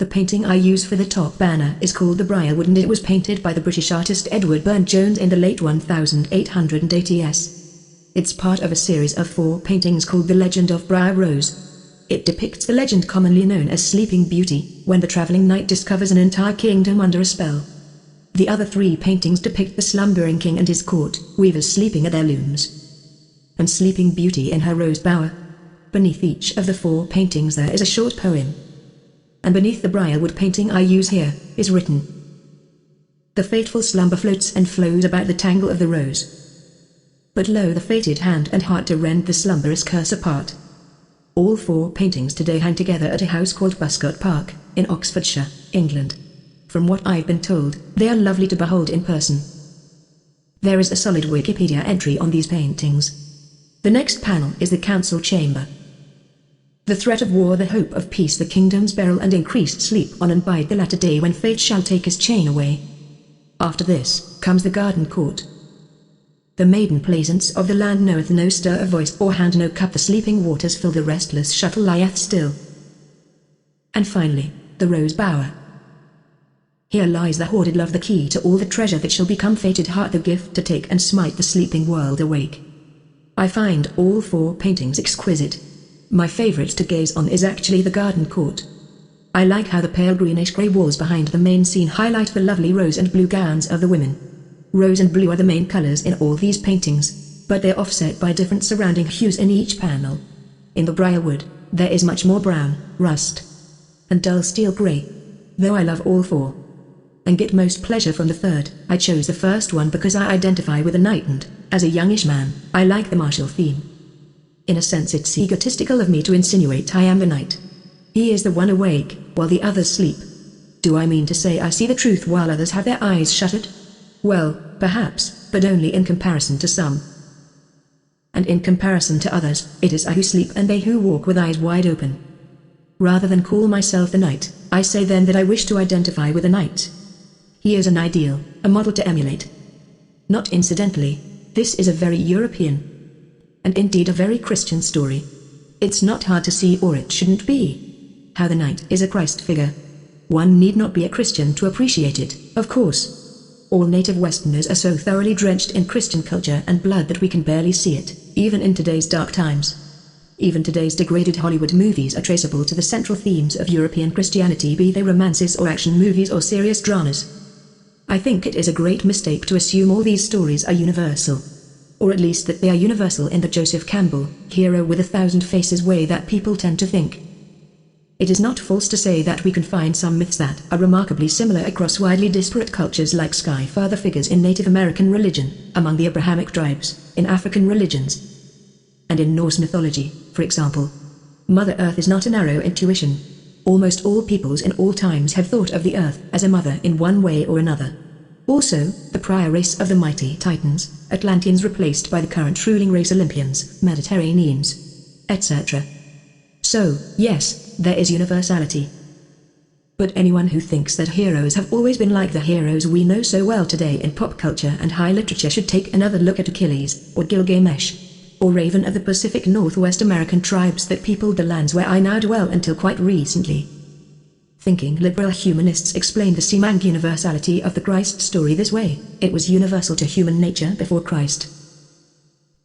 The painting I use for the top banner is called the Briar Wood, and it was painted by the British artist Edward Burne-Jones in the late 1880s. It's part of a series of 4 paintings called The Legend of Briar Rose. It depicts the legend commonly known as Sleeping Beauty, when the traveling knight discovers an entire kingdom under a spell. The other 3 paintings depict the slumbering king and his court, weavers sleeping at their looms, and Sleeping Beauty in her rose bower. Beneath each of the 4 paintings there is a short poem. And beneath the briarwood painting I use here, is written, "The fateful slumber floats and flows about the tangle of the rose. But lo, the fated hand and heart to rend the slumberous curse apart." All 4 paintings today hang together at a house called Buscott Park, in Oxfordshire, England. From what I've been told, they are lovely to behold in person. There is a solid Wikipedia entry on these paintings. The next panel is the council chamber. The threat of war, the hope of peace, the kingdom's peril and increased sleep on and bide the latter day when fate shall take his chain away. After this, comes the garden court. The maiden plaisance of the land knoweth no stir of voice or hand, no cup, the sleeping waters fill, the restless shuttle lieth still. And finally, the rose bower. Here lies the hoarded love, the key to all the treasure that shall become fated heart, the gift to take and smite the sleeping world awake. I find all 4 paintings exquisite. My favorite to gaze on is actually the garden court. I like how the pale greenish-grey walls behind the main scene highlight the lovely rose and blue gowns of the women. Rose and blue are the main colors in all these paintings, but they're offset by different surrounding hues in each panel. In the briarwood, there is much more brown, rust, and dull steel grey. Though I love all 4, and get most pleasure from the third, I chose the first one because I identify with a knight, and, as a youngish man, I like the martial theme. In a sense it's egotistical of me to insinuate I am the knight. He is the one awake, while the others sleep. Do I mean to say I see the truth while others have their eyes shuttered? Well, perhaps, but only in comparison to some. And in comparison to others, it is I who sleep and they who walk with eyes wide open. Rather than call myself the knight, I say then that I wish to identify with a knight. He is an ideal, a model to emulate. Not incidentally, this is a very European, and indeed a very Christian story. It's not hard to see, or it shouldn't be, how the knight is a Christ figure. One need not be a Christian to appreciate it, of course. All native Westerners are so thoroughly drenched in Christian culture and blood that we can barely see it, even in today's dark times. Even today's degraded Hollywood movies are traceable to the central themes of European Christianity, be they romances or action movies or serious dramas. I think it is a great mistake to assume all these stories are universal. Or at least that they are universal in the Joseph Campbell, hero with 1,000 faces way that people tend to think. It is not false to say that we can find some myths that are remarkably similar across widely disparate cultures, like sky father figures in Native American religion, among the Abrahamic tribes, in African religions, and in Norse mythology, for example. Mother Earth is not a narrow intuition. Almost all peoples in all times have thought of the Earth as a mother in one way or another. Also, the prior race of the mighty Titans, Atlanteans replaced by the current ruling race Olympians, Mediterraneans, etc. So, yes, there is universality. But anyone who thinks that heroes have always been like the heroes we know so well today in pop culture and high literature should take another look at Achilles, or Gilgamesh, or Raven of the Pacific Northwest American tribes that peopled the lands where I now dwell until quite recently. Thinking liberal humanists explained the seeming universality of the Christ story this way: it was universal to human nature before Christ.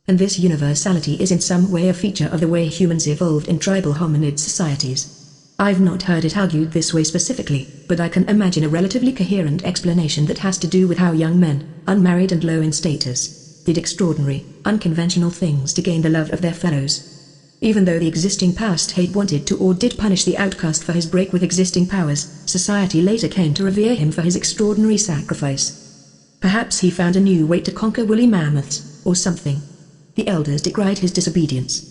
And this universality is in some way a feature of the way humans evolved in tribal hominid societies. I've not heard it argued this way specifically, but I can imagine a relatively coherent explanation that has to do with how young men, unmarried and low in status, did extraordinary, unconventional things to gain the love of their fellows. Even though the existing past hate wanted to or did punish the outcast for his break with existing powers, society later came to revere him for his extraordinary sacrifice. Perhaps he found a new way to conquer woolly mammoths, or something. The elders decried his disobedience,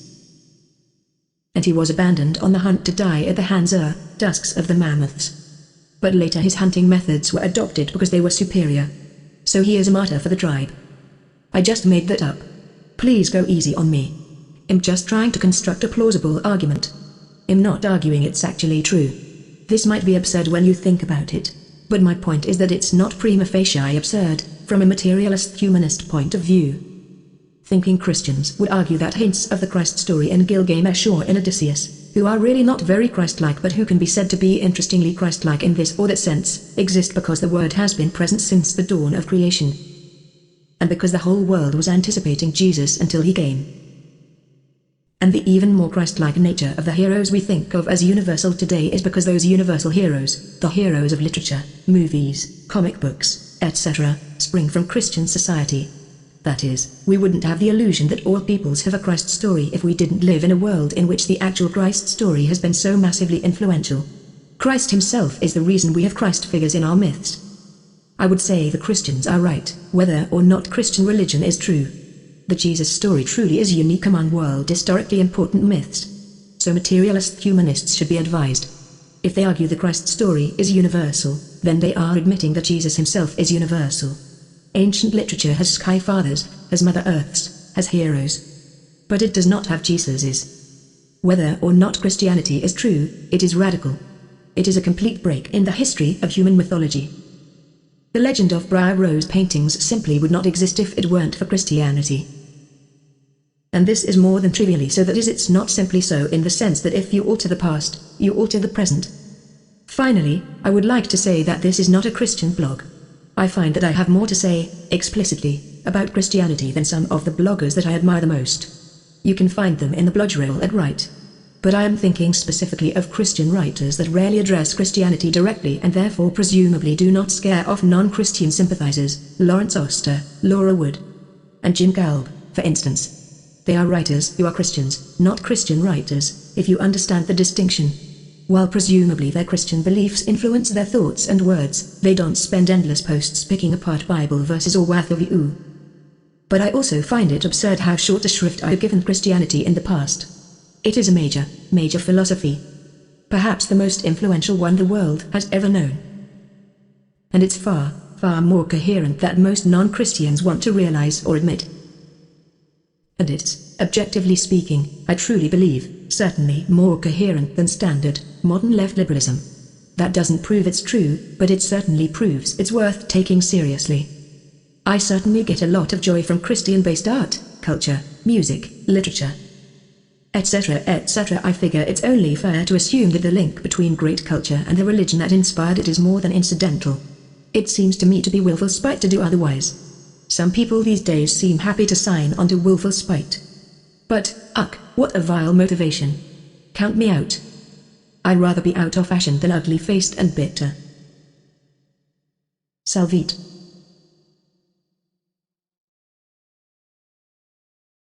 and he was abandoned on the hunt to die at the hands or tusks of the mammoths. But later his hunting methods were adopted because they were superior. So he is a martyr for the tribe. I just made that up. Please go easy on me. I'm just trying to construct a plausible argument. I'm not arguing it's actually true. This might be absurd when you think about it, but my point is that it's not prima facie absurd, from a materialist humanist point of view. Thinking Christians would argue that hints of the Christ story in Gilgamesh or in Odysseus, who are really not very Christ-like but who can be said to be interestingly Christ-like in this or that sense, exist because the Word has been present since the dawn of creation, and because the whole world was anticipating Jesus until he came. And the even more Christ-like nature of the heroes we think of as universal today is because those universal heroes, the heroes of literature, movies, comic books, etc., spring from Christian society. That is, we wouldn't have the illusion that all peoples have a Christ story if we didn't live in a world in which the actual Christ story has been so massively influential. Christ himself is the reason we have Christ figures in our myths. I would say the Christians are right, whether or not Christian religion is true. The Jesus story truly is unique among world historically important myths. So materialist humanists should be advised. If they argue the Christ story is universal, then they are admitting that Jesus himself is universal. Ancient literature has sky fathers, has Mother Earths, has heroes. But it does not have Jesuses. Whether or not Christianity is true, it is radical. It is a complete break in the history of human mythology. The legend of Briar rose paintings simply would not exist if it weren't for Christianity. And this is more than trivially so, that is, it's not simply so in the sense that if you alter the past, you alter the present. Finally, I would like to say that this is not a Christian blog. I find that I have more to say, explicitly, about Christianity than some of the bloggers that I admire the most. You can find them in the blog role at right. But I am thinking specifically of Christian writers that rarely address Christianity directly and therefore presumably do not scare off non-Christian sympathizers, Lawrence Oster, Laura Wood, and Jim Galb, for instance. They are writers who are Christians, not Christian writers, if you understand the distinction. While presumably their Christian beliefs influence their thoughts and words, they don't spend endless posts picking apart Bible verses or what have you. But I also find it absurd how short a shrift I have given Christianity in the past. It is a major philosophy. Perhaps the most influential one the world has ever known. And it's far more coherent than most non-Christians want to realize or admit. And it's, objectively speaking, I truly believe, certainly more coherent than standard, modern left liberalism. That doesn't prove it's true, but it certainly proves it's worth taking seriously. I certainly get a lot of joy from Christian-based art, culture, music, literature, etc., etc. I figure it's only fair to assume that the link between great culture and the religion that inspired it is more than incidental. It seems to me to be willful spite to do otherwise. Some people these days seem happy to sign on to willful spite. But, what a vile motivation. Count me out. I'd rather be out of fashion than ugly-faced and bitter. Salvete.